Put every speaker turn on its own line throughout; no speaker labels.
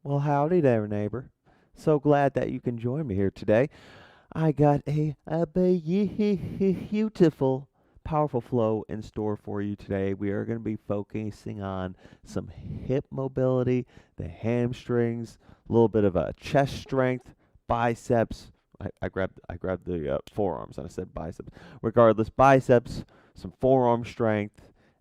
Well, howdy there, neighbor. So glad that you can join me here today. I got a beautiful, powerful flow in store for you today. We are going to be focusing on some hip mobility, the hamstrings, a little bit of a chest strength, biceps. I grabbed the forearms and I said biceps. Regardless, biceps, some forearm strength,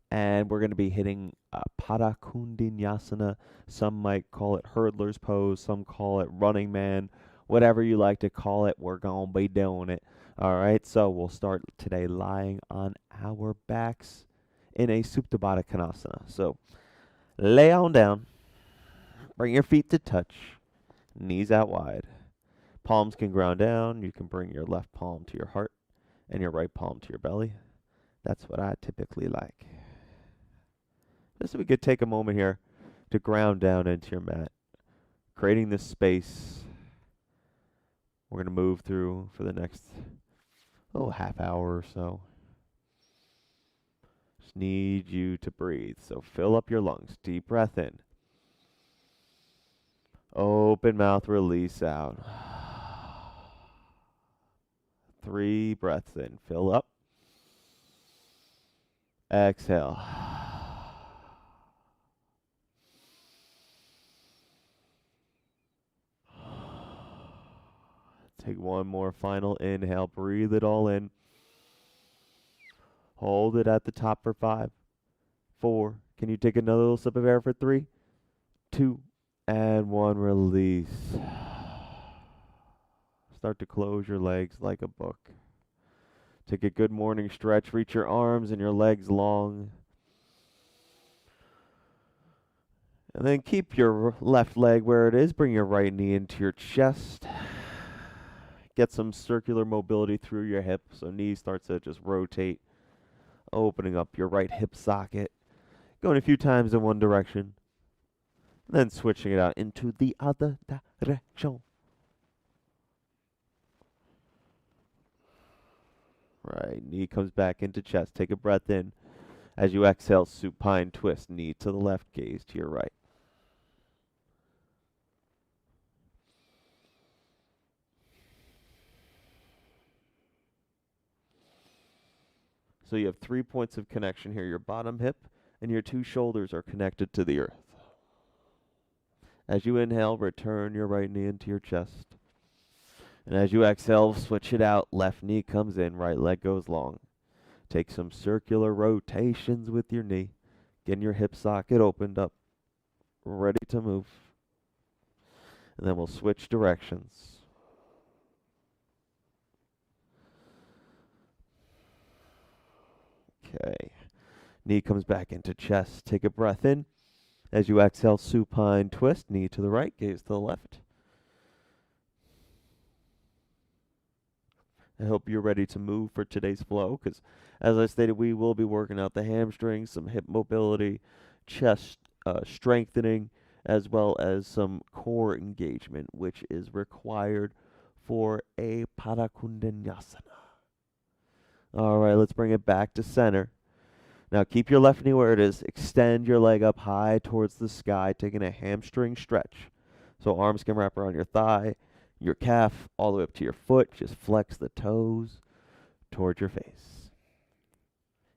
and we're going to be hitting Pada Koundinyasana. Some might call it hurdler's pose, some call it running man, whatever you like to call it, we're going to be doing it. All right, so we'll start today lying on our backs in a Supta Baddha Konasana. So lay on down, bring your feet to touch, knees out wide. Palms can ground down. You can bring your left palm to your heart and your right palm to your belly. That's what I typically like. Just so we could take a moment here to ground down into your mat, creating this space we're going to move through for the next half hour or so. Just need you to breathe. So fill up your lungs. Deep breath in. Open mouth, release out. 3 breaths in. Fill up. Exhale. Take one more final inhale. Breathe it all in. Hold it at the top for 5, 4. Can you take another little sip of air for 3, 2, and 1. Release. Start to close your legs like a book. Take a good morning stretch. Reach your arms and your legs long. And then keep your left leg where it is. Bring your right knee into your chest. Get some circular mobility through your hip. So knee starts to just rotate, opening up your right hip socket. Going a few times in one direction. Then switching it out into the other direction. Right, knee comes back into chest. Take a breath in. As you exhale, supine twist. Knee to the left, gaze to your right. So you have 3 points of connection here. Your bottom hip and your 2 shoulders are connected to the earth. As you inhale, return your right knee into your chest. And as you exhale, switch it out. Left knee comes in, right leg goes long. Take some circular rotations with your knee. Getting your hip socket opened up, ready to move. And then we'll switch directions. Okay. Knee comes back into chest. Take a breath in. As you exhale, supine twist. Knee to the right, gaze to the left. I hope you're ready to move for today's flow because, as I stated, we will be working out the hamstrings, some hip mobility, chest strengthening, as well as some core engagement, which is required for a Pada Koundinyasana. All right, let's bring it back to center. Now keep your left knee where it is. Extend your leg up high towards the sky, taking a hamstring stretch. So arms can wrap around your thigh, your calf, all the way up to your foot. Just flex the toes towards your face.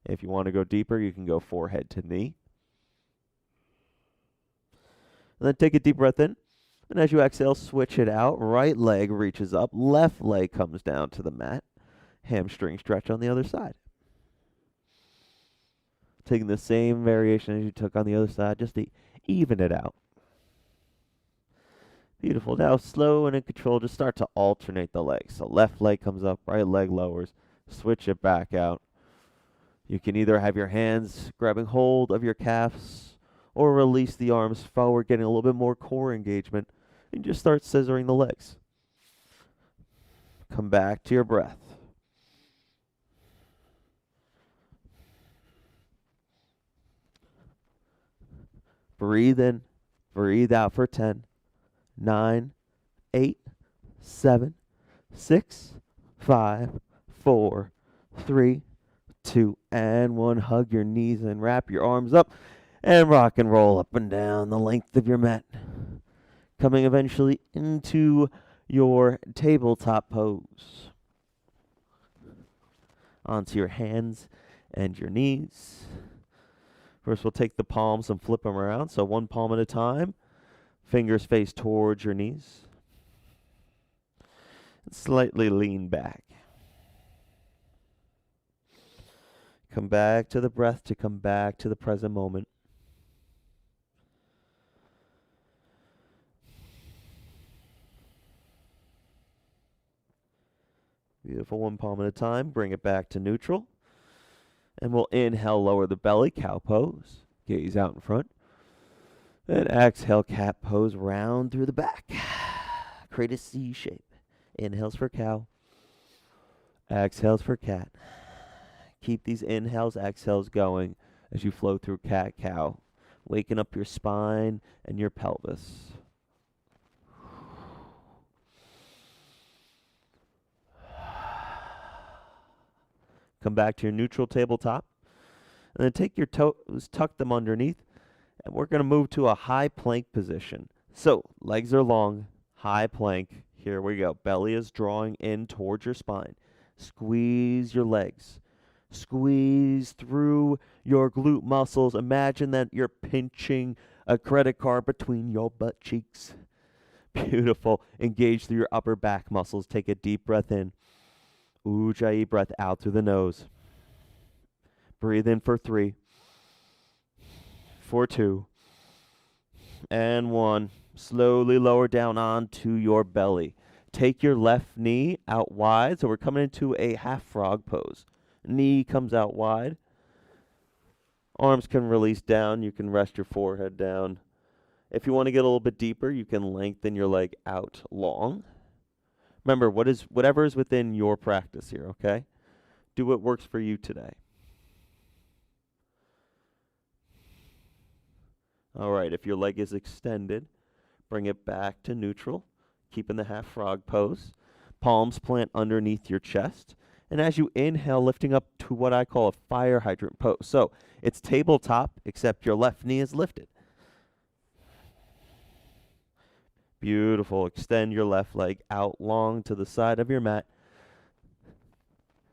If you want to go deeper, you can go forehead to knee. And then take a deep breath in. And as you exhale, switch it out. Right leg reaches up. Left leg comes down to the mat. Hamstring stretch on the other side. Taking the same variation as you took on the other side, just to even it out. Beautiful. Now slow and in control, just start to alternate the legs. So left leg comes up, right leg lowers. Switch it back out. You can either have your hands grabbing hold of your calves or release the arms forward, getting a little bit more core engagement, and just start scissoring the legs. Come back to your breath. Breathe in, breathe out for 10, 9, 8, 7, 6, 5, 4, 3, 2, and 1. Hug your knees and wrap your arms up and rock and roll up and down the length of your mat. coming eventually into your tabletop pose. Onto your hands and your knees. First, we'll take the palms and flip them around. So one palm at a time. Fingers face towards your knees. And slightly lean back. Come back to the breath to come back to the present moment. Beautiful. One palm at a time. Bring it back to neutral. And we'll inhale, lower the belly, cow pose. Gaze out in front. And exhale, cat pose, round through the back. Create a C shape. Inhales for cow. Exhales for cat. Keep these inhales, exhales going as you flow through cat, cow. Waking up your spine and your pelvis. Come back to your neutral tabletop. And then take your toes, tuck them underneath. And we're going to move to a high plank position. So, legs are long, high plank. Here we go. Belly is drawing in towards your spine. Squeeze your legs. Squeeze through your glute muscles. Imagine that you're pinching a credit card between your butt cheeks. Beautiful. Engage through your upper back muscles. Take a deep breath in. Ujjayi breath out through the nose. Breathe in for 3, for 2, and 1. Slowly lower down onto your belly. Take your left knee out wide. So we're coming into a half frog pose. Knee comes out wide. Arms can release down. You can rest your forehead down. If you want to get a little bit deeper, you can lengthen your leg out long. Remember, whatever is within your practice here, okay? Do what works for you today. All right, if your leg is extended, bring it back to neutral, keeping the half frog pose. Palms plant underneath your chest. And as you inhale, lifting up to what I call a fire hydrant pose. So it's tabletop, except your left knee is lifted. Beautiful. Extend your left leg out long to the side of your mat.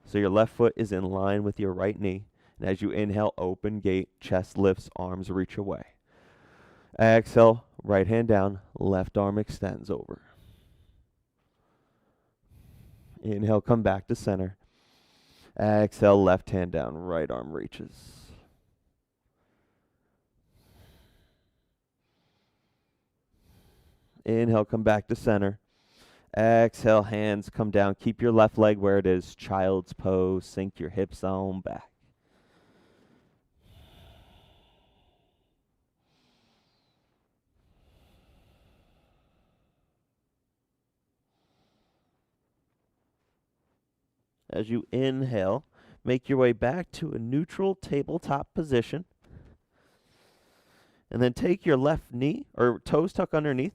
So your left foot is in line with your right knee. And as you inhale, open gate, chest lifts, arms reach away. Exhale, right hand down, left arm extends over. Inhale, come back to center. Exhale, left hand down, right arm reaches. Inhale, come back to center. Exhale, hands come down. Keep your left leg where it is. Child's pose. Sink your hips on back. As you inhale, make your way back to a neutral tabletop position. And then take your left knee, or toes tuck underneath.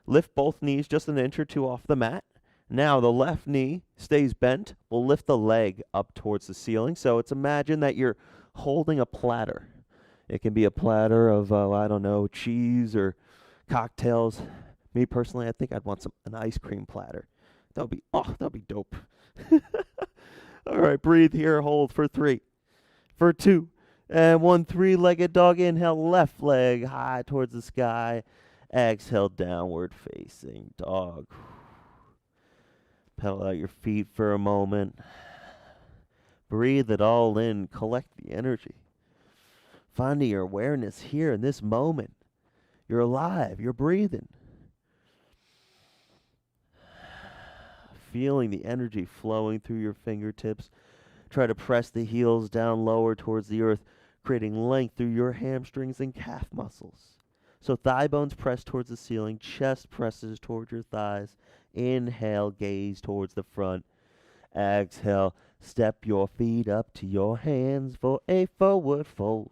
Lift both knees just an inch or two off the mat. Now the left knee stays bent. We'll lift the leg up towards the ceiling. So it's imagine that you're holding a platter. It can be a platter of, I don't know, cheese or cocktails. Me personally, I think I'd want an ice cream platter. That'd be dope. All right, breathe here, hold for 3, for 2, and 1. 3-legged dog. Inhale, left leg high towards the sky. Exhale, downward facing dog. Pedal out your feet for a moment. Breathe it all in. Collect the energy. Finding your awareness here in this moment. You're alive. You're breathing. Feeling the energy flowing through your fingertips. Try to press the heels down lower towards the earth, creating length through your hamstrings and calf muscles. So thigh bones press towards the ceiling, chest presses towards your thighs. Inhale, gaze towards the front. Exhale, step your feet up to your hands for a forward fold.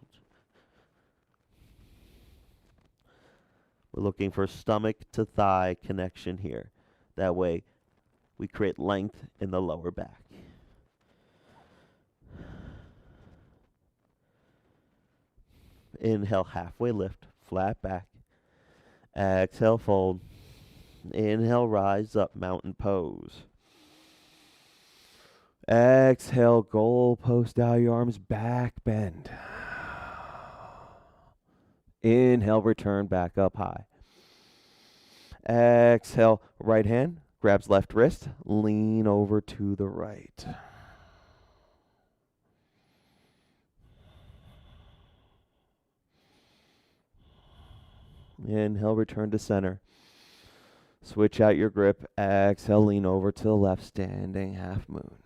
We're looking for stomach to thigh connection here. That way, we create length in the lower back. Inhale, halfway lift, flat back. Exhale, fold. Inhale, rise up, mountain pose. Exhale, goalpost out your arms, back bend. Inhale, return back up high. Exhale, right hand grabs left wrist, lean over to the right. Inhale, return to center. Switch out your grip. Exhale, lean over to the left, standing half moon.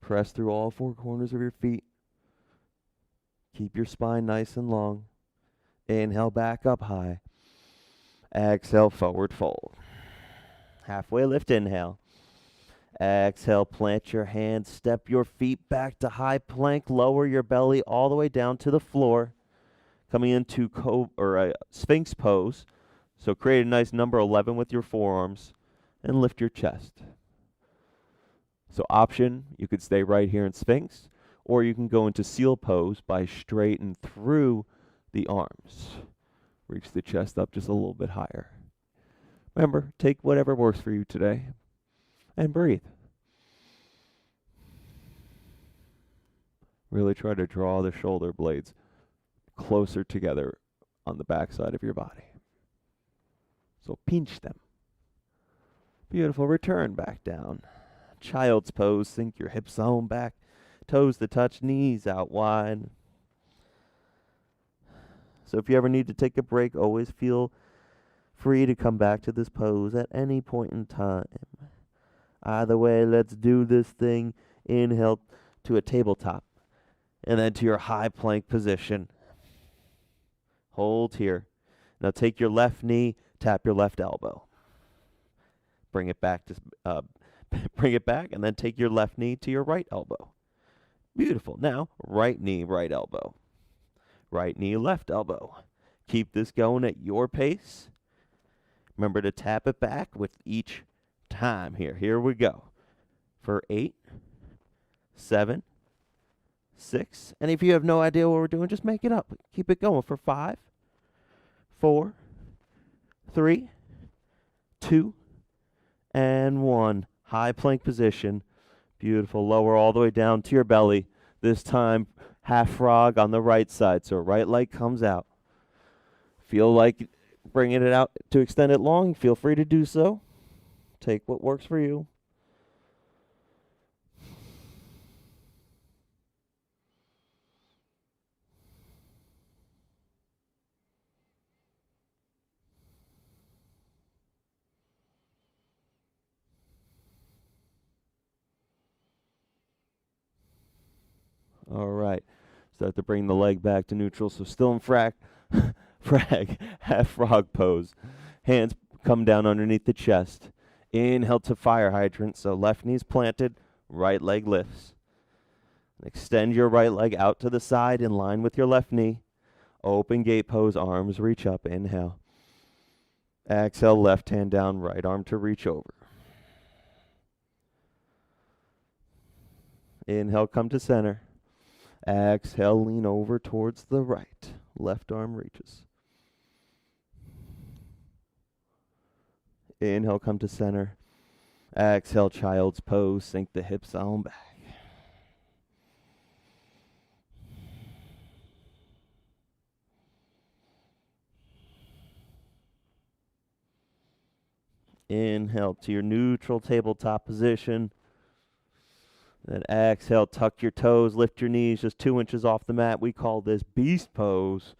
Press through all four corners of your feet. Keep your spine nice and long. Inhale, back up high. Exhale, forward fold. Halfway lift, inhale. Exhale, plant your hands, step your feet back to high plank, lower your belly all the way down to the floor. Coming into Sphinx pose. So create a nice number 11 with your forearms and lift your chest. So option, you could stay right here in Sphinx, or you can go into seal pose by straighten through the arms. Reach the chest up just a little bit higher. Remember, take whatever works for you today and breathe. Really try to draw the shoulder blades closer together on the backside of your body. So pinch them. Beautiful. Return back down. Child's pose. Sink your hips home back. Toes to touch. Knees out wide. So if you ever need to take a break, always feel free to come back to this pose at any point in time. Either way, let's do this thing. Inhale to a tabletop. And then to your high plank position. Hold here. Now take your left knee, tap your left elbow. Bring it back, and then take your left knee to your right elbow. Beautiful. Now, right knee, right elbow. Right knee, left elbow. Keep this going at your pace. Remember to tap it back with each time here. Here we go. For 8, 7, 6. And if you have no idea what we're doing, just make it up. Keep it going for 5, 4, 3, 2, and 1. High plank position. Beautiful. Lower all the way down to your belly. This time, half frog on the right side. So right leg comes out. Feel like bringing it out to extend it long. Feel free to do so. Take what works for you. All right. Start to bring the leg back to neutral. So still in frag, half frog pose. Hands come down underneath the chest. Inhale to fire hydrant. So left knee's planted, right leg lifts. Extend your right leg out to the side in line with your left knee. Open gate pose, arms reach up. Inhale. Exhale, left hand down, right arm to reach over. Inhale, come to center. Exhale, lean over towards the right. Left arm reaches. Inhale, come to center. Exhale, child's pose. Sink the hips on back. Inhale to your neutral tabletop position. Then exhale, tuck your toes, lift your knees just 2 inches off the mat. We call this beast pose.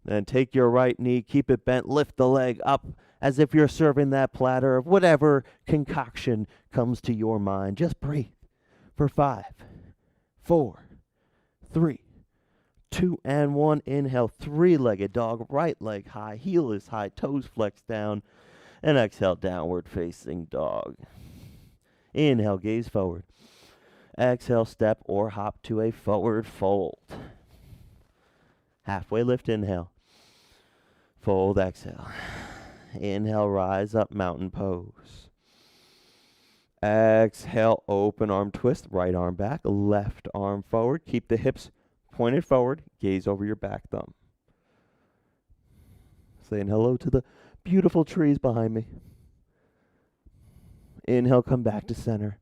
Then take your right knee, keep it bent, lift the leg up as if you're serving that platter of whatever concoction comes to your mind. Just breathe for 5, 4, 3, 2, and 1. Inhale, three-legged dog, right leg high, heel is high, toes flex down. And exhale, downward facing dog. Inhale, gaze forward. Exhale, step or hop to a forward fold. Halfway lift, inhale. Fold, exhale. Inhale, rise up, mountain pose. Exhale, open arm twist, right arm back, left arm forward. Keep the hips pointed forward, gaze over your back thumb. Saying hello to the beautiful trees behind me. Inhale, come back to center.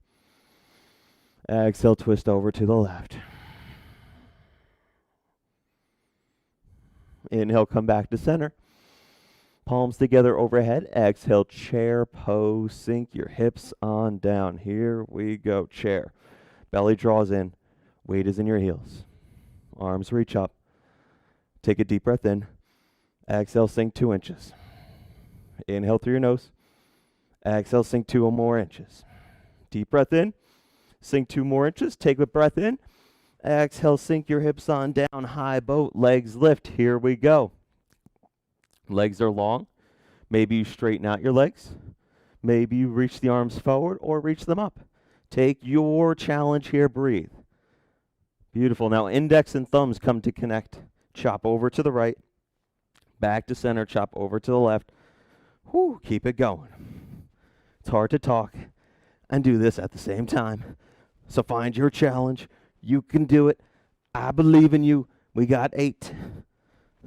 Exhale, twist over to the left. Inhale, come back to center. Palms together overhead. Exhale, chair pose. Sink your hips on down. Here we go. Chair. Belly draws in. Weight is in your heels. Arms reach up. Take a deep breath in. Exhale, sink 2 inches. Inhale through your nose. Exhale, sink 2 more inches. Deep breath in. Sink 2 more inches. Take a breath in. Exhale, sink your hips on down. High boat. Legs lift. Here we go. Legs are long. Maybe you straighten out your legs. Maybe you reach the arms forward or reach them up. Take your challenge here. Breathe. Beautiful. Now index and thumbs come to connect. Chop over to the right. Back to center. Chop over to the left. Whew, keep it going. It's hard to talk and do this at the same time. So find your challenge. You can do it. I believe in you. We got 8,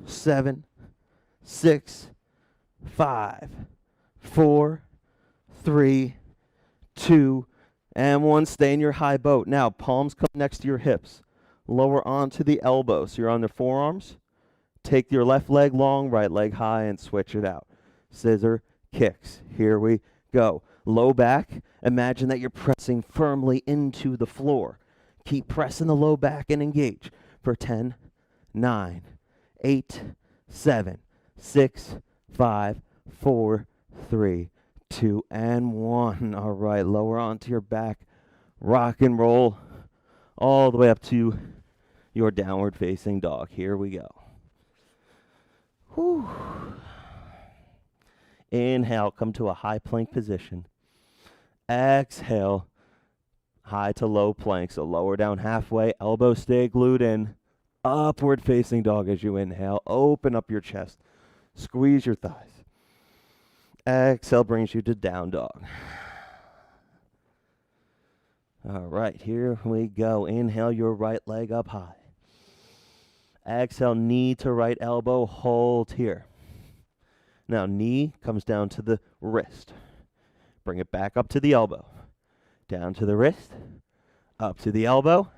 7, 6, 5, 4, 3, 2, and 1. Stay in your high boat. Now, palms come next to your hips. Lower onto the elbows. So you're on the forearms. Take your left leg long, right leg high, and switch it out. Scissor kicks. Here we go. Low back. Imagine that you're pressing firmly into the floor. Keep pressing the low back and engage for 10, 9, 8, 7, 6, 5, 4, 3, 2, and 1. All right, lower onto your back. Rock and roll all the way up to your downward facing dog. Here we go. Whew. Inhale, come to a high plank position. Exhale, high to low plank. So lower down halfway, elbows stay glued in. Upward facing dog as you inhale. Open up your chest. Squeeze your thighs. Exhale brings you to down dog. All right, here we go. Inhale your right leg up high. Exhale, knee to right elbow. Hold here. Now, knee comes down to the wrist. Bring it back up to the elbow. Down to the wrist. Up to the elbow.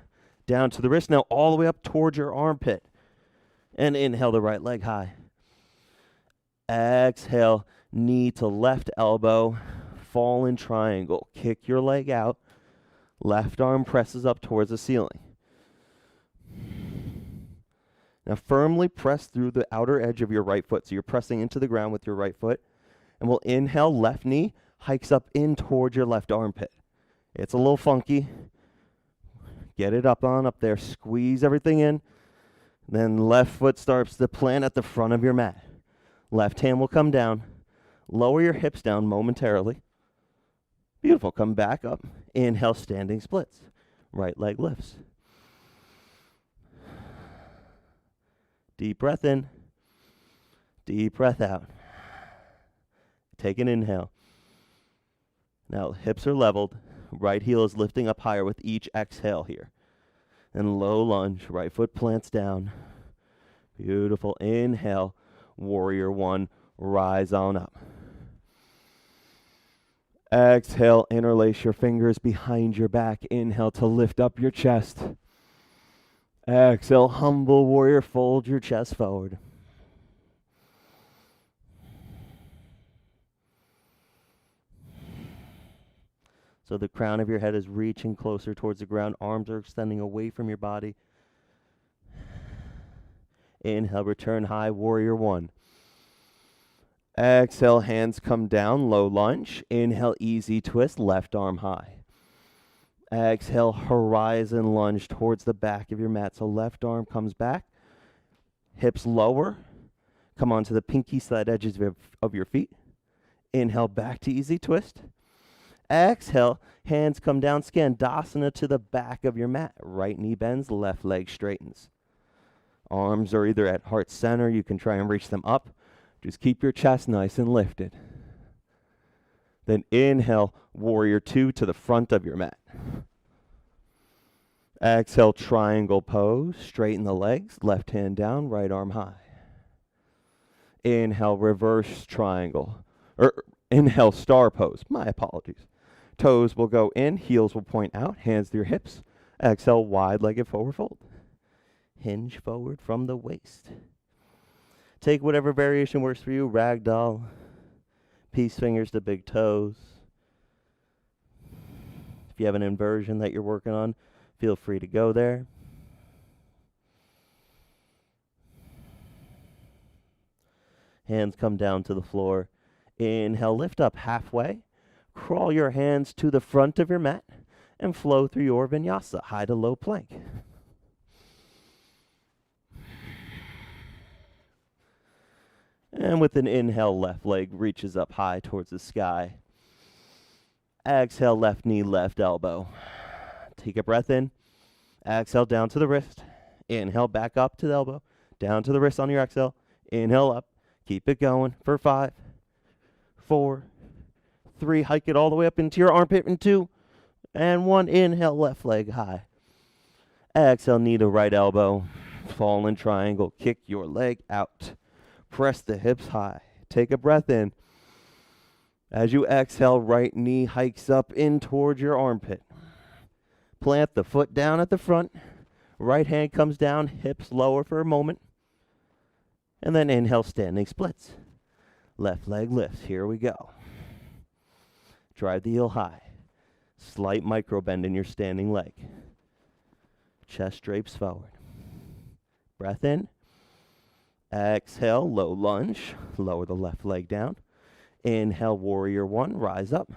Down to the wrist. Now, all the way up towards your armpit. And inhale the right leg high. Exhale, knee to left elbow. Fall in triangle. Kick your leg out. Left arm presses up towards the ceiling. Now firmly press through the outer edge of your right foot. So you're pressing into the ground with your right foot. And we'll inhale, left knee hikes up in towards your left armpit. It's a little funky. Get it up there. Squeeze everything in. Then left foot starts to plant at the front of your mat. Left hand will come down. Lower your hips down momentarily. Beautiful. Come back up. Inhale, standing splits. Right leg lifts. Deep breath in. Deep breath out. Take an inhale. Now hips are leveled. Right heel is lifting up higher with each exhale here. And low lunge. Right foot plants down. Beautiful. Inhale. Warrior 1. Rise on up. Exhale. Interlace your fingers behind your back. Inhale to lift up your chest. Exhale, humble warrior, fold your chest forward. So the crown of your head is reaching closer towards the ground. Arms are extending away from your body. Inhale, return high, warrior 1. Exhale, hands come down, low lunge. Inhale, easy twist, left arm high. Exhale, horizon lunge towards the back of your mat. So left arm comes back, hips lower. Come onto the pinky side edges of your feet. Inhale, back to easy twist. Exhale, hands come down, Skandasana to the back of your mat. Right knee bends, left leg straightens. Arms are either at heart center. You can try and reach them up. Just keep your chest nice and lifted. Then inhale, warrior 2 to the front of your mat. Exhale, triangle pose. Straighten the legs. Left hand down, right arm high. Inhale, reverse triangle. Or inhale, star pose. My apologies. Toes will go in, heels will point out, hands to your hips. Exhale, wide-legged forward fold. Hinge forward from the waist. Take whatever variation works for you. Ragdoll, peace fingers to big toes. If you have an inversion that you're working on, feel free to go there. Hands come down to the floor. Inhale, lift up halfway. Crawl your hands to the front of your mat and flow through your vinyasa, high to low plank. And with an inhale, left leg reaches up high towards the sky. Exhale, left knee, left elbow. Take a breath in. Exhale, down to the wrist. Inhale, back up to the elbow. Down to the wrist on your exhale. Inhale up. Keep it going for 5, 4, 3. Hike it all the way up into your armpit in 2. And 1. Inhale, left leg high. Exhale, knee to right elbow. Fallen triangle. Kick your leg out. Press the hips high. Take a breath in. As you exhale, right knee hikes up in towards your armpit. Plant the foot down at the front. Right hand comes down, hips lower for a moment. And then inhale, standing splits. Left leg lifts. Here we go. Drive the heel high. Slight micro bend in your standing leg. Chest drapes forward. Breath in. Exhale, low lunge. Lower the left leg down. Inhale, warrior 1. Rise up.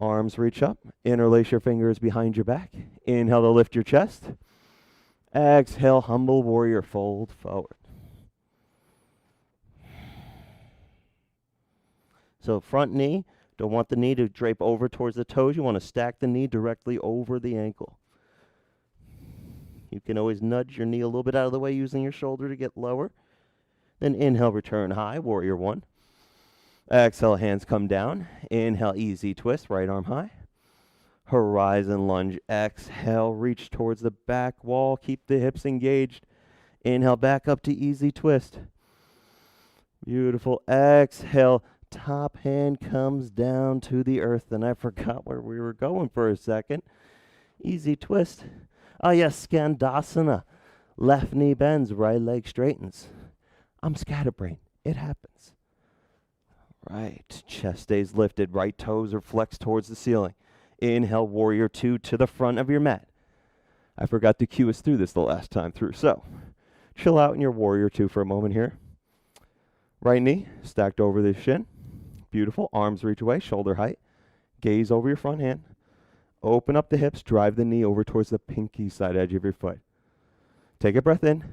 Arms reach up. Interlace your fingers behind your back. Inhale to lift your chest. Exhale, humble warrior, fold forward. So front knee, don't want the knee to drape over towards the toes. You want to stack the knee directly over the ankle. You can always nudge your knee a little bit out of the way using your shoulder to get lower. Then inhale, return high, warrior 1. Exhale, hands come down. Inhale, easy twist, right arm high. Horizon lunge. Exhale, reach towards the back wall. Keep the hips engaged. Inhale, back up to easy twist. Beautiful. Exhale, top hand comes down to the earth. And I forgot where we were going for a second. Easy twist. Oh, yes, Koundinyasana. Left knee bends, right leg straightens. I'm scatterbrained. It happens. Right. Chest stays lifted. Right toes are flexed towards the ceiling. Inhale, warrior 2 to the front of your mat. I forgot to cue us through this the last time through. So, chill out in your warrior 2 for a moment here. Right knee stacked over the shin. Beautiful. Arms reach away, shoulder height. Gaze over your front hand. Open up the hips. Drive the knee over towards the pinky side edge of your foot. Take a breath in.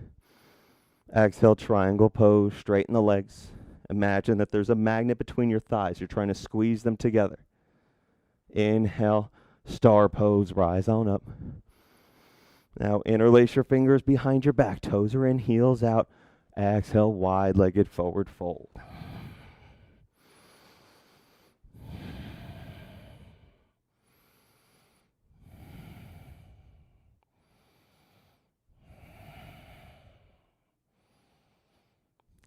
Exhale, triangle pose. Straighten the legs. Imagine that there's a magnet between your thighs. You're trying to squeeze them together. Inhale, star pose, rise on up. Now interlace your fingers behind your back. Toes are in, heels out. Exhale, wide-legged forward fold.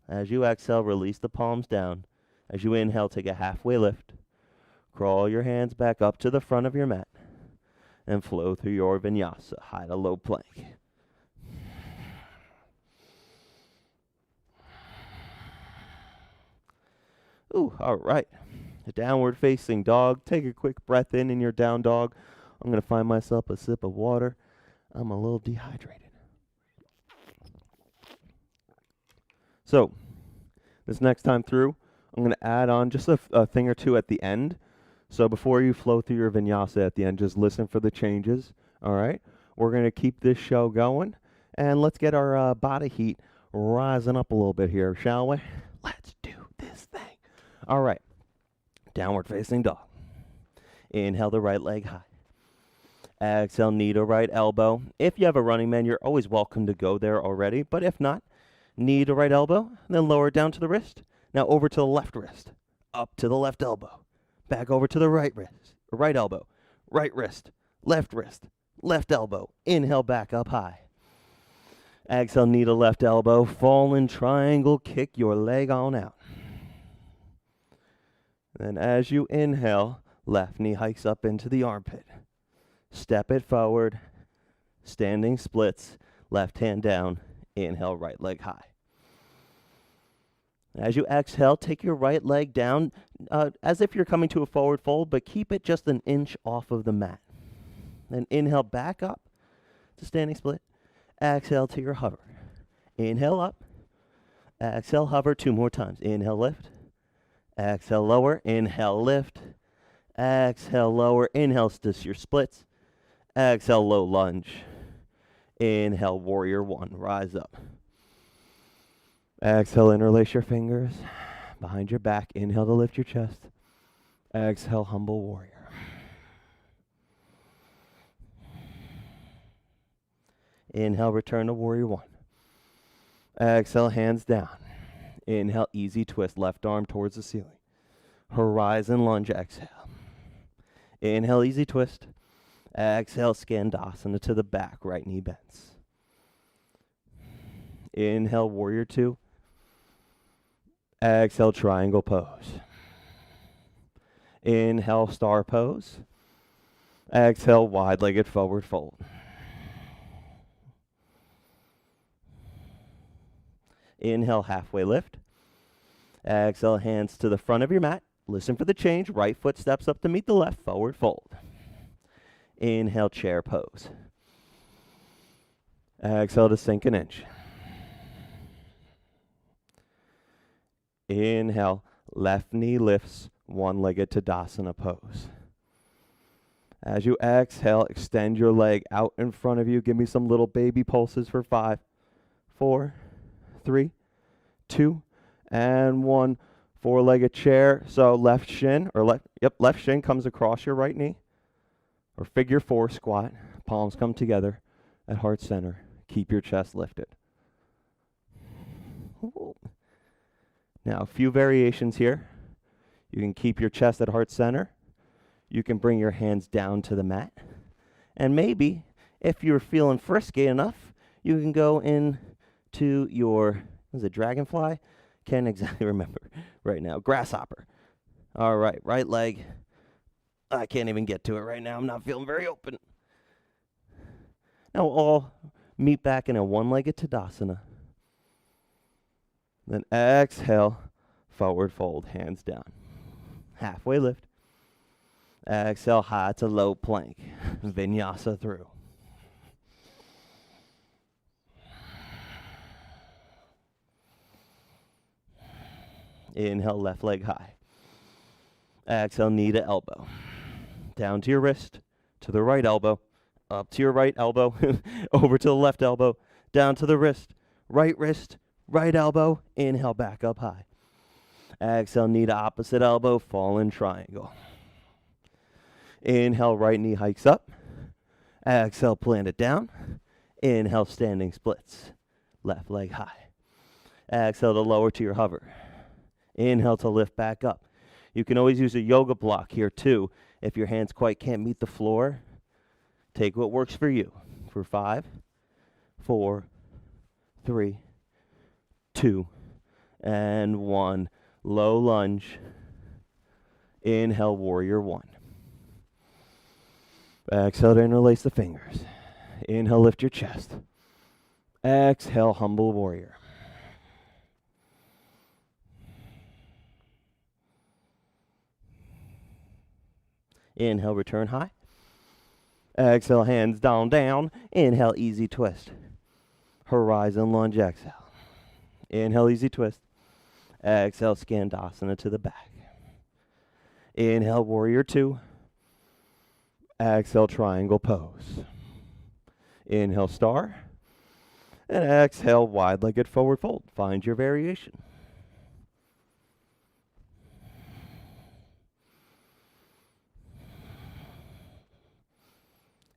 As you exhale, release the palms down. As you inhale, take a halfway lift. Crawl your hands back up to the front of your mat and flow through your vinyasa, high to low plank. Ooh, all right. A downward facing dog. Take a quick breath in your down dog. I'm going to find myself a sip of water. I'm a little dehydrated. So, this next time through, I'm going to add on just a thing or two at the end. So before you flow through your vinyasa at the end, just listen for the changes, all right? We're going to keep this show going, and let's get our body heat rising up a little bit here, shall we? Let's do this thing. All right, downward facing dog. Inhale the right leg high. Exhale, knee to right elbow. If you have a running man, you're always welcome to go there already, but if not, knee to right elbow, then lower down to the wrist. Now over to the left wrist, up to the left elbow. Back over to the right wrist, right elbow, right wrist, left elbow. Inhale back up high. Exhale, knee to left elbow, fallen triangle, kick your leg on out. Then as you inhale, left knee hikes up into the armpit. Step it forward, standing splits, left hand down, inhale, right leg high. As you exhale, take your right leg down as if you're coming to a forward fold, but keep it just an inch off of the mat. Then inhale back up to standing split. Exhale to your hover. Inhale up. Exhale, hover 2 more times. Inhale, lift. Exhale, lower. Inhale, lift. Exhale, lower. Inhale to your splits. Exhale, low lunge. Inhale, warrior 1. Rise up. Exhale, interlace your fingers behind your back. Inhale to lift your chest. Exhale, humble warrior. Inhale, return to warrior 1. Exhale, hands down. Inhale, easy twist, left arm towards the ceiling. Horizon lunge, exhale. Inhale, easy twist. Exhale, Skandasana to the back, right knee bends. Inhale, warrior 2. Exhale, triangle pose. Inhale, star pose. Exhale, wide-legged forward fold. Inhale, halfway lift. Exhale, hands to the front of your mat. Listen for the change. Right foot steps up to meet the left, forward fold. Inhale, chair pose. Exhale to sink an inch. Inhale, left knee lifts, one-legged Tadasana pose. As you exhale, extend your leg out in front of you. Give me some little baby pulses for 5, 4, 3, 2, and 1. Four-legged chair. So left shin, or left shin comes across your right knee. Or figure 4 squat. Palms come together at heart center. Keep your chest lifted. Now, a few variations here. You can keep your chest at heart center. You can bring your hands down to the mat. And maybe, if you're feeling frisky enough, you can go into your, is it dragonfly? Can't exactly remember right now. Grasshopper. All right, right leg. I can't even get to it right now. I'm not feeling very open. Now we'll all meet back in a one-legged Tadasana. Then exhale, forward fold, hands down. Halfway lift. Exhale, high to low plank. Vinyasa through. Inhale, left leg high. Exhale, knee to elbow. Down to your wrist, to the right elbow, up to your right elbow, over to the left elbow, down to the wrist, right elbow, inhale, back up high. Exhale, knee to opposite elbow, fallen triangle. Inhale, right knee hikes up. Exhale, plant it down. Inhale, standing splits. Left leg high. Exhale to lower to your hover. Inhale to lift back up. You can always use a yoga block here too. If your hands quite can't meet the floor, take what works for you. For 5, 4, 3, 2, and 1. Low lunge. Inhale, warrior 1. Exhale to interlace the fingers. Inhale, lift your chest. Exhale, humble warrior. Inhale, return high. Exhale, hands down. Inhale, easy twist. Horizon lunge, exhale. Inhale, easy twist. Exhale, Skandasana to the back. Inhale, warrior 2. Exhale, triangle pose. Inhale, star. And exhale, wide-legged forward fold. Find your variation.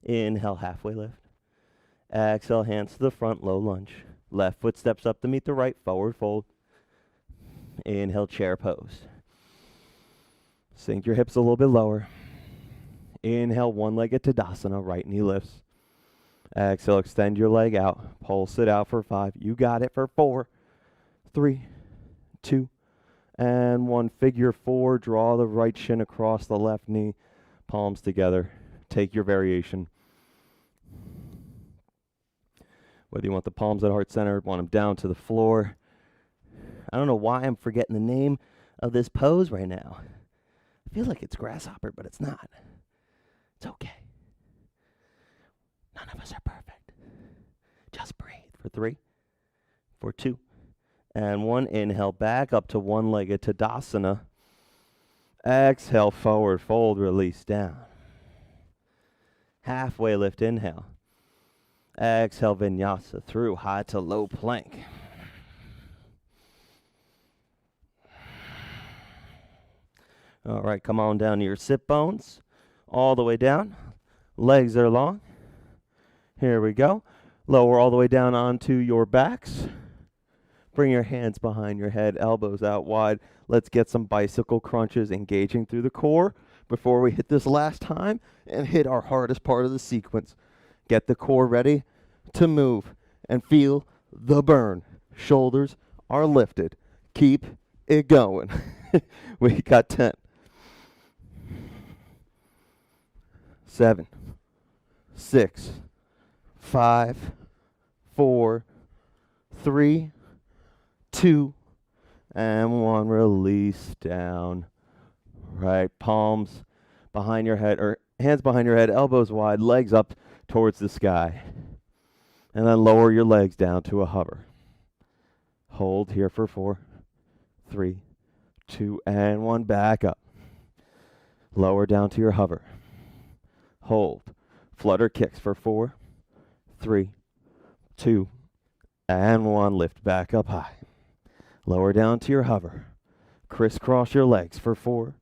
Inhale, halfway lift. Exhale, hands to the front, low lunge. Left foot steps up to meet the right, forward fold. Inhale, chair pose. Sink your hips a little bit lower. Inhale, one-legged Tadasana, right knee lifts. Exhale, extend your leg out. Pulse it out for 5. You got it for 4, 3, 2, and 1. Figure 4. Draw the right shin across the left knee. Palms together. Take your variation. Whether you want the palms at heart center, want them down to the floor. I don't know why I'm forgetting the name of this pose right now. I feel like it's grasshopper, but it's not. It's okay. None of us are perfect. Just breathe for 3, for 2, and 1. Inhale back up to one-legged Tadasana. Exhale, forward fold, release down. Halfway lift, inhale. Exhale, Vinyasa through high to low plank. All right, come on down to your sit bones. All the way down. Legs are long. Here we go. Lower all the way down onto your backs. Bring your hands behind your head, elbows out wide. Let's get some bicycle crunches engaging through the core before we hit this last time and hit our hardest part of the sequence. Get the core ready to move and feel the burn. Shoulders are lifted. Keep it going. We got 10. 7, 6, 5, 4, 3, 2, and 1. Release down. Right, palms behind your head, or hands behind your head, elbows wide, legs up towards the sky. And then lower your legs down to a hover. Hold here for 4, 3, 2, and 1. Back up. Lower down to your hover. Hold. Flutter kicks for 4, 3, 2, and 1. Lift back up high. Lower down to your hover. Crisscross your legs for 4,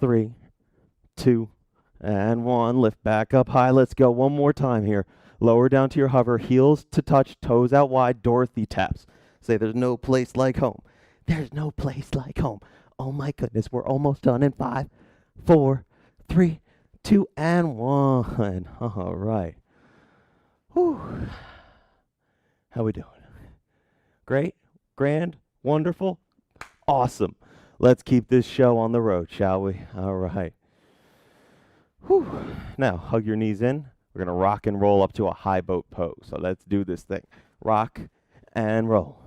3, 2, and 1. Lift back up high. Let's go one more time here. Lower down to your hover. Heels to touch. Toes out wide. Dorothy taps. Say there's no place like home. There's no place like home. Oh my goodness. We're almost done in 5, 4, 3, 2, and 1. All right. Whew. How we doing? Great? Grand? Wonderful? Awesome. Let's keep this show on the road, shall we? All right. Whew. Now, hug your knees in. We're going to rock and roll up to a high boat pose. So let's do this thing. Rock and roll.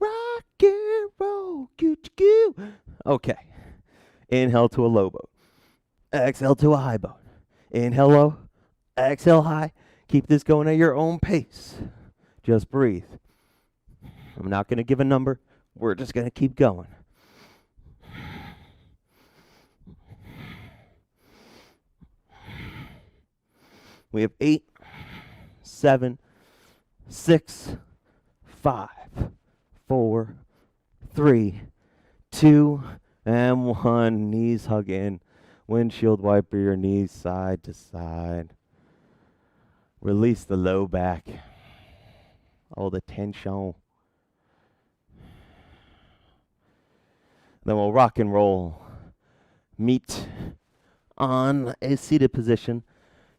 Rock and roll. Goo. Okay. Inhale to a low boat. Exhale to a high boat. Inhale low. Exhale high. Keep this going at your own pace. Just breathe. I'm not going to give a number. We're just going to keep going. We have 8, 7, 6, 5, 4, 3, 2, and 1. Knees hug in. Windshield wiper your knees side to side. Release the low back. All the tension. Then we'll rock and roll. Meet on a seated position.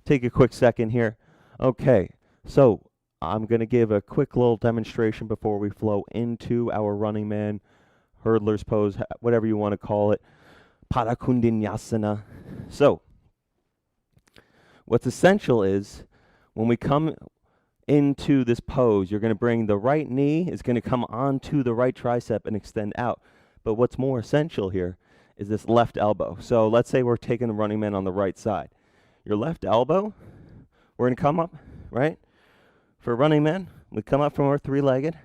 Take a quick second here. Okay, so I'm going to give a quick little demonstration before we flow into our running man, hurdler's pose, whatever you want to call it. Koundinyasana. So, what's essential is when we come into this pose, you're going to bring the right knee is going to come onto the right tricep and extend out. But what's more essential here is this left elbow. So let's say we're taking the running man on the right side. Your left elbow, we're going to come up, right? For running man, we come up from our three-legged.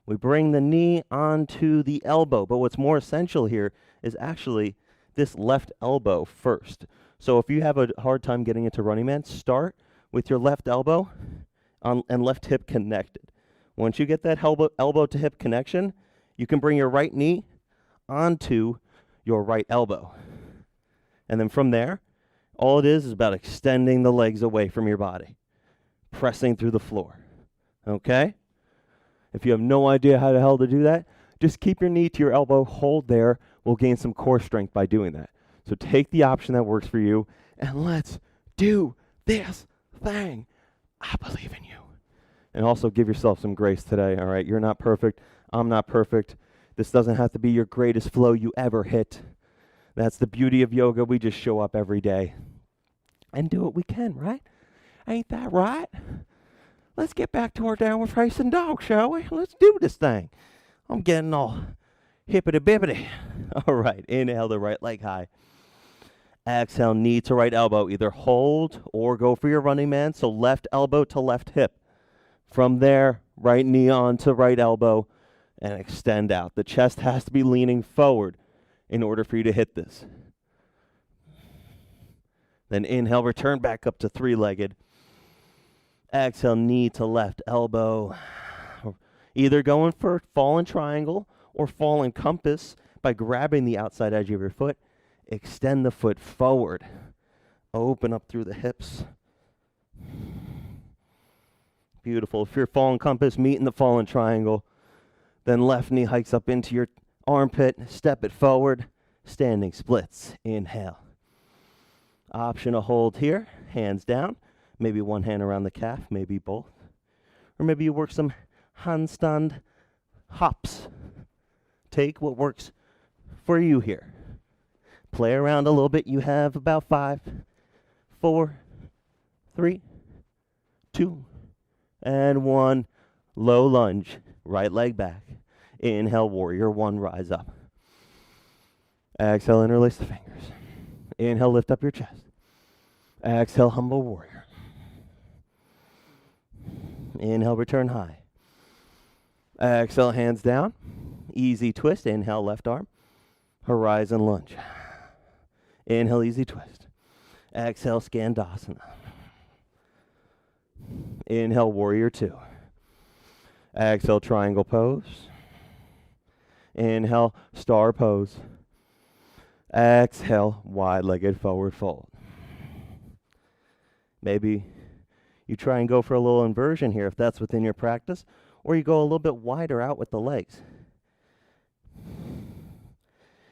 We bring the knee onto the elbow. But what's more essential here is actually this left elbow first. So if you have a hard time getting into running man, start with your left elbow and left hip connected. Once you get that elbow to hip connection, you can bring your right knee onto your right elbow. And then from there, all it is about extending the legs away from your body, pressing through the floor. Okay? If you have no idea how the hell to do that, just keep your knee to your elbow, hold there. We'll gain some core strength by doing that. So take the option that works for you, and let's do this thing. I believe in you. And also give yourself some grace today, all right? You're not perfect. I'm not perfect. This doesn't have to be your greatest flow you ever hit. That's the beauty of yoga. We just show up every day and do what we can, right? Ain't that right? Let's get back to our downward facing dog, shall we? Let's do this thing. I'm getting all hippity-bippity. All right, inhale the right leg high. Exhale, knee to right elbow. Either hold or go for your running man. So left elbow to left hip. From there, right knee on to right elbow and extend out. The chest has to be leaning forward in order for you to hit this. Then inhale, return back up to three-legged. Exhale, knee to left elbow. Either going for fallen triangle or fallen compass by grabbing the outside edge of your foot. Extend the foot forward. Open up through the hips. Beautiful. If you're fallen compass, meet in the fallen triangle. Then left knee hikes up into your armpit. Step it forward. Standing splits. Inhale. Option to hold here. Hands down. Maybe one hand around the calf. Maybe both. Or maybe you work some handstand hops. Take what works for you here. Play around a little bit. You have about 5, 4, 3, 2, and 1. Low lunge. Right leg back. Inhale, warrior one, rise up. Exhale, interlace the fingers. Inhale, lift up your chest. Exhale, humble warrior. Inhale, return high. Exhale, hands down. Easy twist. Inhale, left arm. Horizon lunge. Inhale, easy twist. Exhale, Skandasana. Inhale, warrior two. Exhale, triangle pose. Inhale, star pose. Exhale, wide-legged forward fold. Maybe you try and go for a little inversion here if that's within your practice, or you go a little bit wider out with the legs.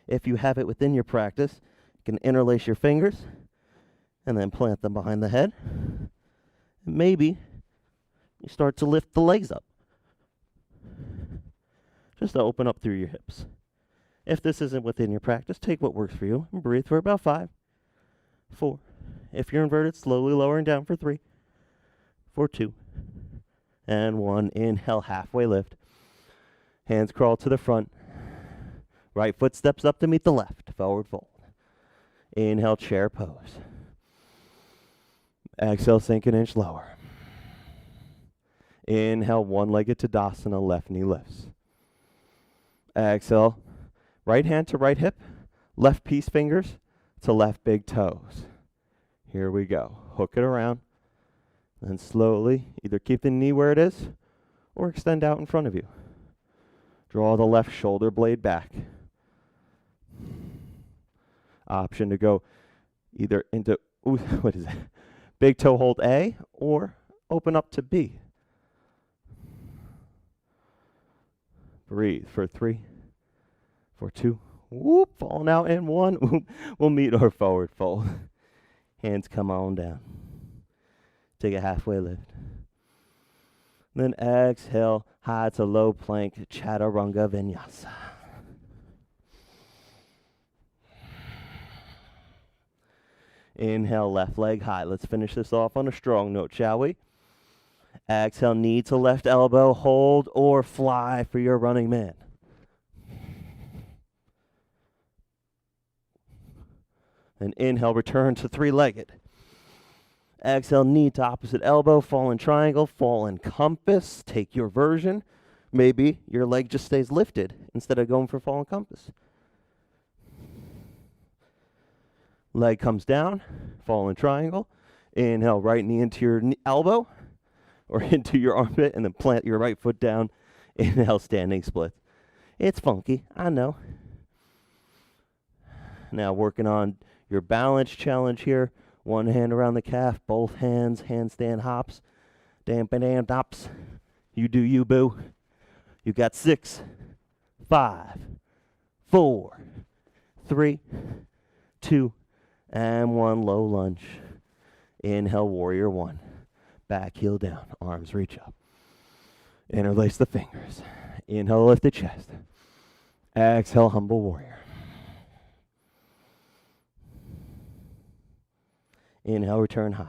If you have it within your practice, you can interlace your fingers and then plant them behind the head. Maybe you start to lift the legs up, just to open up through your hips. If this isn't within your practice, take what works for you and breathe for about 5, 4. If you're inverted, slowly lowering down for 3, for 2, and 1. Inhale, halfway lift. Hands crawl to the front. Right foot steps up to meet the left. Forward fold. Inhale, chair pose. Exhale, sink an inch lower. Inhale, one-legged Tadasana, left knee lifts. Exhale, right hand to right hip, left peace fingers to left big toes. Here we go. Hook it around. And slowly, either keep the knee where it is or extend out in front of you. Draw the left shoulder blade back. Option to go either into, what is it? Big toe hold A or open up to B. Breathe for 3, for 2. Whoop, falling out in 1. Whoop. We'll meet our forward fold. Hands come on down. Take a halfway lift. Then exhale, high to low plank, chaturanga vinyasa. Inhale, left leg high. Let's finish this off on a strong note, shall we? Exhale, knee to left elbow, hold or fly for your running man. Then inhale, return to three-legged. Exhale, knee to opposite elbow, fallen triangle, fallen compass. Take your version. Maybe your leg just stays lifted instead of going for fallen compass. Leg comes down, fallen triangle. Inhale, right knee into your elbow or into your armpit, and then plant your right foot down. Inhale, standing split. It's funky, I know. Now working on your balance challenge here. One hand around the calf, both hands, handstand hops. Damp hops. You do you, boo. You got 6, 5, 4, 3, 2, and 1. Low lunge. Inhale, warrior one. Back heel down, arms reach up. Interlace the fingers. Inhale, lift the chest. Exhale, humble warrior. Inhale, return high.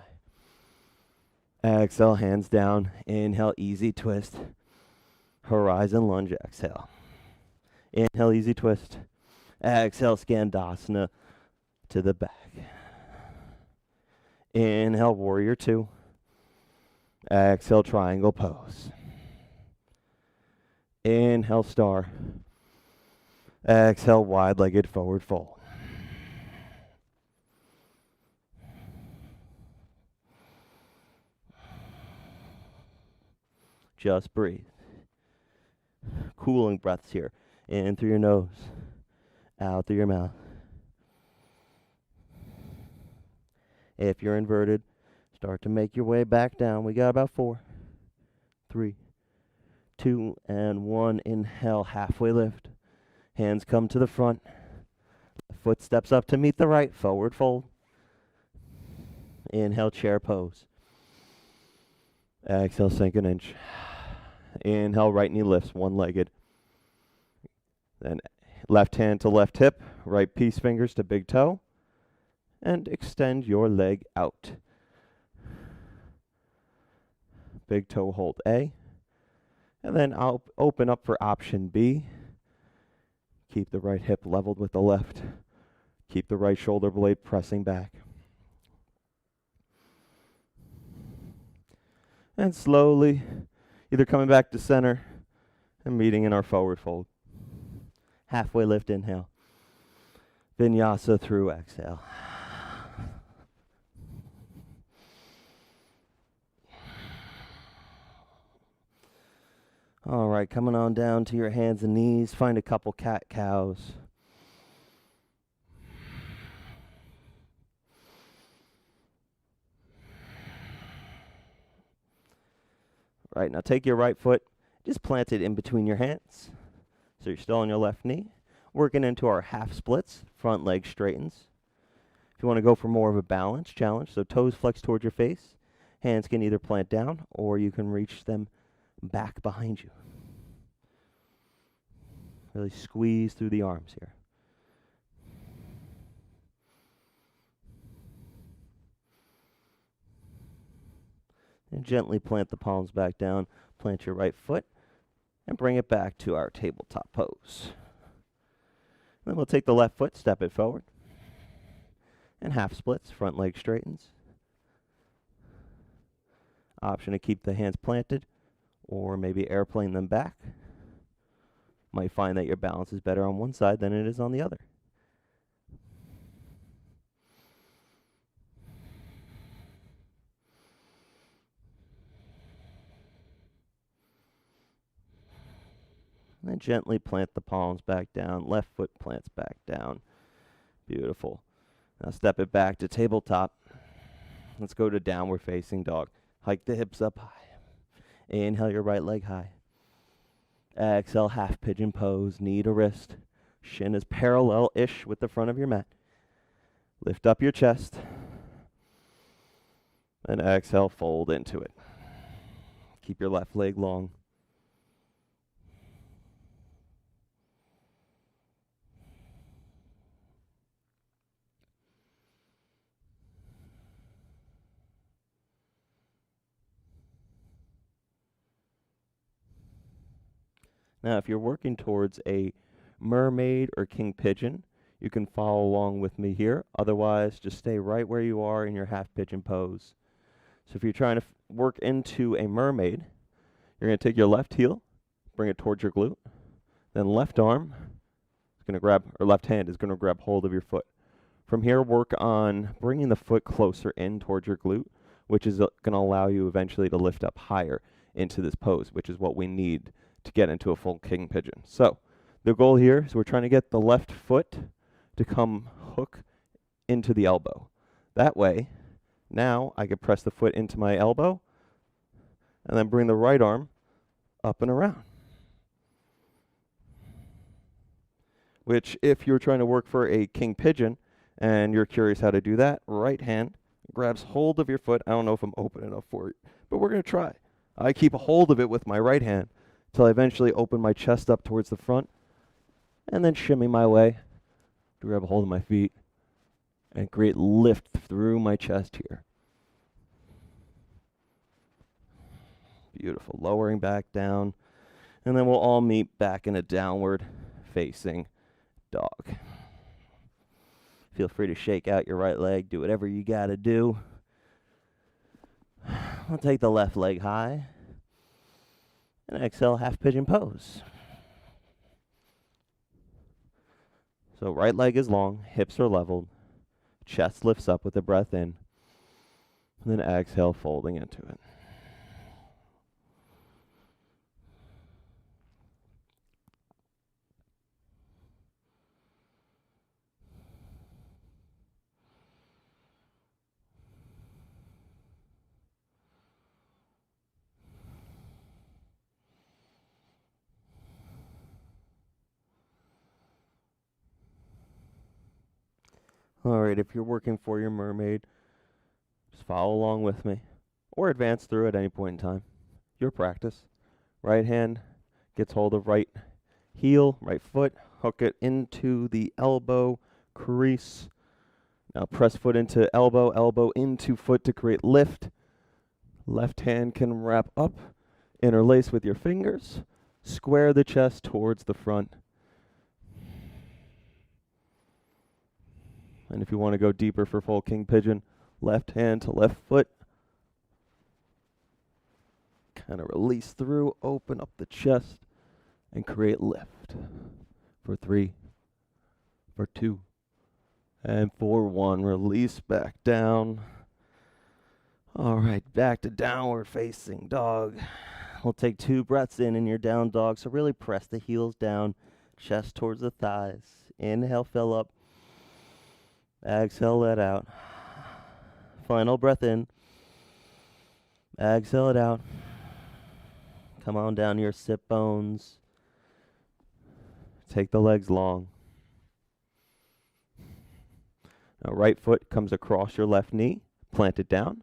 Exhale, hands down. Inhale, easy twist. Horizon lunge, exhale. Inhale, easy twist. Exhale, Skandasana to the back. Inhale, warrior two. Exhale, triangle pose. Inhale, star. Exhale, wide-legged forward fold. Just breathe. Cooling breaths here. In through your nose, out through your mouth. If you're inverted, start to make your way back down. We got about 4, 3, 2, and 1. Inhale, halfway lift. Hands come to the front. Foot steps up to meet the right, forward fold. Inhale, chair pose. Exhale, sink an inch. Inhale, right knee lifts, one-legged. Then left hand to left hip, right peace fingers to big toe, and extend your leg out. Big toe hold A, and then I'll open up for option B. Keep the right hip leveled with the left. Keep the right shoulder blade pressing back. And slowly, either coming back to center and meeting in our forward fold. Halfway lift, inhale. Vinyasa through, exhale. All right, coming on down to your hands and knees. Find a couple cat-cows. Right, now take your right foot, just plant it in between your hands. So you're still on your left knee. Working into our half splits, front leg straightens. If you want to go for more of a balance challenge, so toes flex towards your face. Hands can either plant down or you can reach them back behind you. Really squeeze through the arms here. And gently plant the palms back down. Plant your right foot and bring it back to our tabletop pose. Then we'll take the left foot, step it forward. And half splits, front leg straightens. Option to keep the hands planted or maybe airplane them back. Might find that your balance is better on one side than it is on the other. And then gently plant the palms back down. Left foot plants back down. Beautiful. Now step it back to tabletop. Let's go to downward facing dog. Hike the hips up high. Inhale your right leg high. Exhale, half pigeon pose, knee to wrist. Shin is parallel-ish with the front of your mat. Lift up your chest. And exhale, fold into it. Keep your left leg long. Now, if you're working towards a mermaid or king pigeon, you can follow along with me here. Otherwise, just stay right where you are in your half pigeon pose. So if you're trying to work into a mermaid, you're going to take your left heel, bring it towards your glute. Then left arm is going to grab, or left hand is going to grab hold of your foot. From here, work on bringing the foot closer in towards your glute, which is going to allow you eventually to lift up higher into this pose, which is what we need to get into a full king pigeon. So the goal here is we're trying to get the left foot to come hook into the elbow. That way, now I can press the foot into my elbow and then bring the right arm up and around. Which, if you're trying to work for a king pigeon and you're curious how to do that, right hand
grabs hold of your foot. I don't know if I'm open enough for it, but we're going to try. I keep a hold of it with my right hand until I eventually open my chest up towards the front and then shimmy my way to grab a hold of my feet and create lift through my chest here. Beautiful. Lowering back down. And then we'll all meet back in a downward facing dog. Feel free to shake out your right leg. Do whatever you got to do. I'll take the left leg high. And exhale, half pigeon pose. So right leg is long, hips are leveled, chest lifts up with the breath in, and then exhale, folding into it. All right, if you're working for your mermaid, just follow along with me or advance through at any point in time. Your practice. Right hand gets hold of right heel, right foot, hook it into the elbow crease. Now press foot into elbow, elbow into foot to create lift. Left hand can wrap up, interlace with your fingers, square the chest towards the front. And if you want to go deeper for full king pigeon, left hand to left foot. Kind of release through, open up the chest, and create lift. For 3, for 2, and for 1. Release back down. All right, back to downward facing dog. We'll take 2 breaths in your down dog. So really press the heels down, chest towards the thighs. Inhale, fill up. Exhale, let out. Final breath in. Exhale it out. Come on down to your sit bones. Take the legs long. Now right foot comes across your left knee. Plant it down.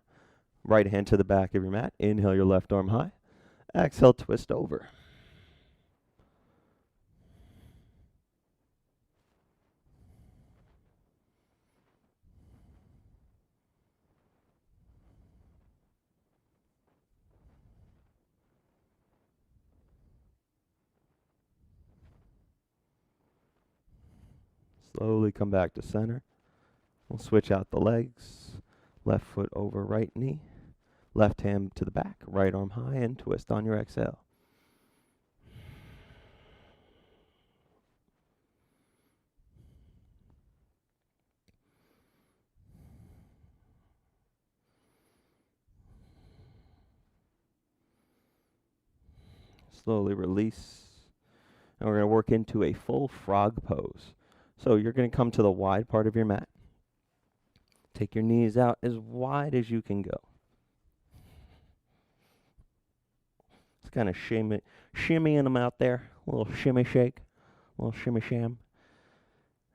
Right hand to the back of your mat. Inhale your left arm high. Exhale, twist over. Slowly come back to center. We'll switch out the legs. Left foot over right knee. Left hand to the back. Right arm high and twist on your exhale. Slowly release. And we're going to work into a full frog pose. So you're going to come to the wide part of your mat. Take your knees out as wide as you can go. It's kind of shimmying them out there. A little shimmy shake, a little shimmy sham.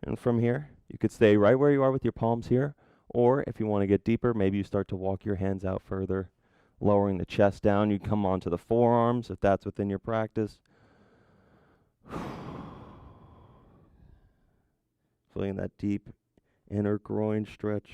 And from here, you could stay right where you are with your palms here. Or if you want to get deeper, maybe you start to walk your hands out further, lowering the chest down. You come onto the forearms if that's within your practice. Feeling that deep inner groin stretch.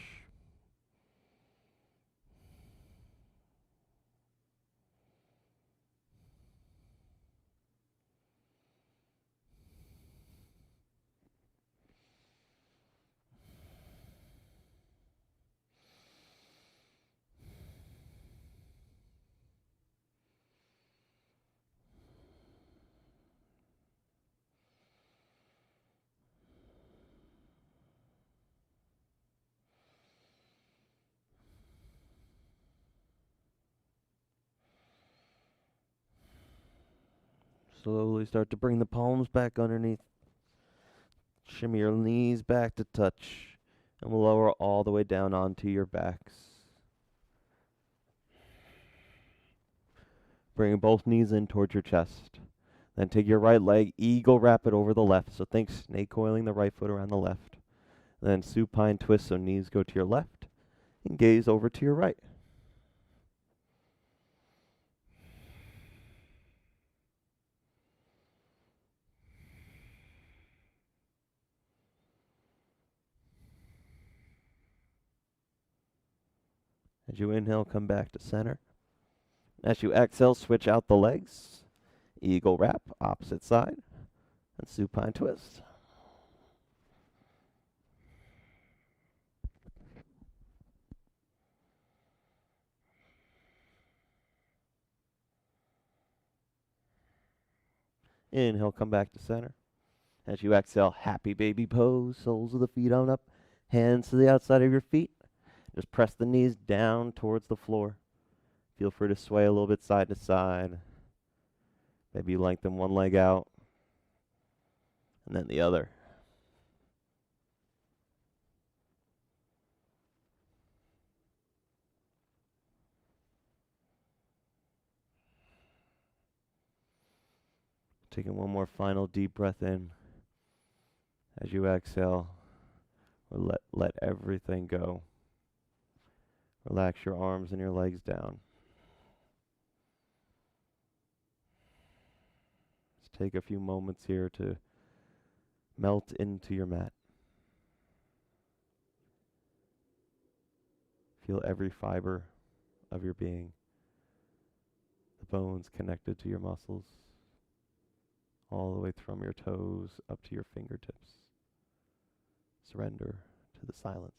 Slowly start to bring the palms back underneath. Shimmy your knees back to touch. And we'll lower all the way down onto your backs. Bring both knees in towards your chest. Then take your right leg, eagle wrap it over the left. So think snake coiling the right foot around the left. Then supine twist, so knees go to your left. and gaze over to your right. As you inhale, come back to center. As you exhale, switch out the legs. Eagle wrap, opposite side, and supine twist. Inhale, come back to center. As you exhale, happy baby pose, soles of the feet on up, hands to the outside of your feet. Just press the knees down towards the floor. Feel free to sway a little bit side to side. Maybe you lengthen one leg out, and then the other. Taking one more final deep breath in. As you exhale, let everything go. Relax your arms and your legs down. Just take a few moments here to melt into your mat. Feel every fiber of your being, the bones connected to your muscles, all the way from your toes up to your fingertips. Surrender to the silence.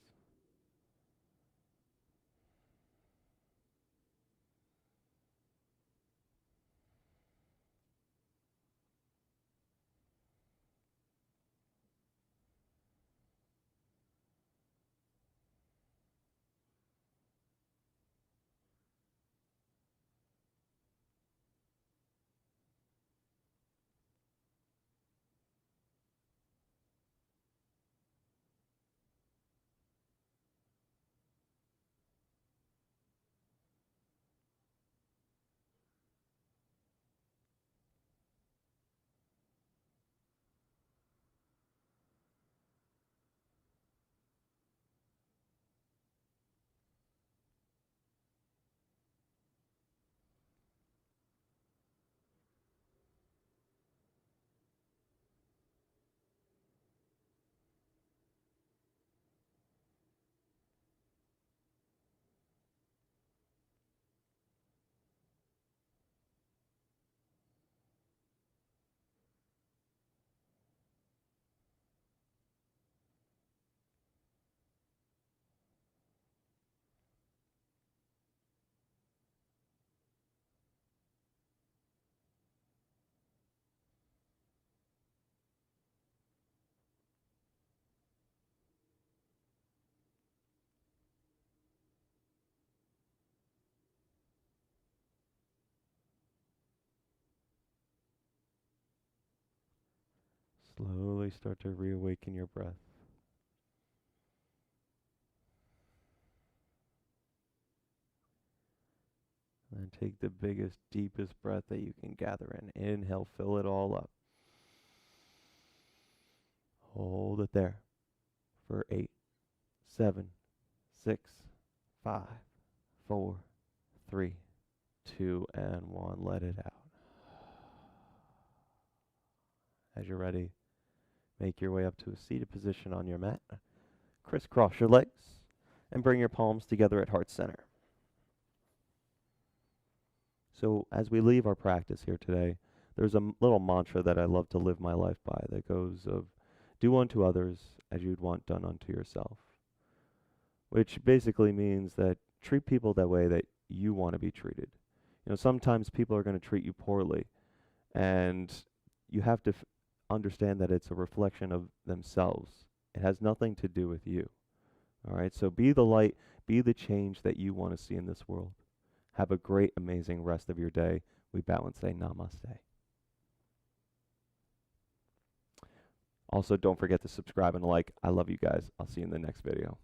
Slowly start to reawaken your breath. And take the biggest, deepest breath that you can gather in. Inhale, fill it all up. Hold it there for 8, 7, 6, 5, 4, 3, 2, and 1. Let it out. As you're ready, make your way up to a seated position on your mat. Crisscross your legs and bring your palms together at heart center. So as we leave our practice here today, there's a little mantra that I love to live my life by that goes of do unto others as you'd want done unto yourself, which basically means that treat people that way that you want to be treated. You know, sometimes people are going to treat you poorly, and you have to understand that it's a reflection of themselves. It has nothing to do with you. All right, so be the light, be the change that you want to see in this world. Have a great, amazing rest of your day. We bow and say namaste. Also, don't forget to subscribe and like. I love you guys. I'll see you in the next video.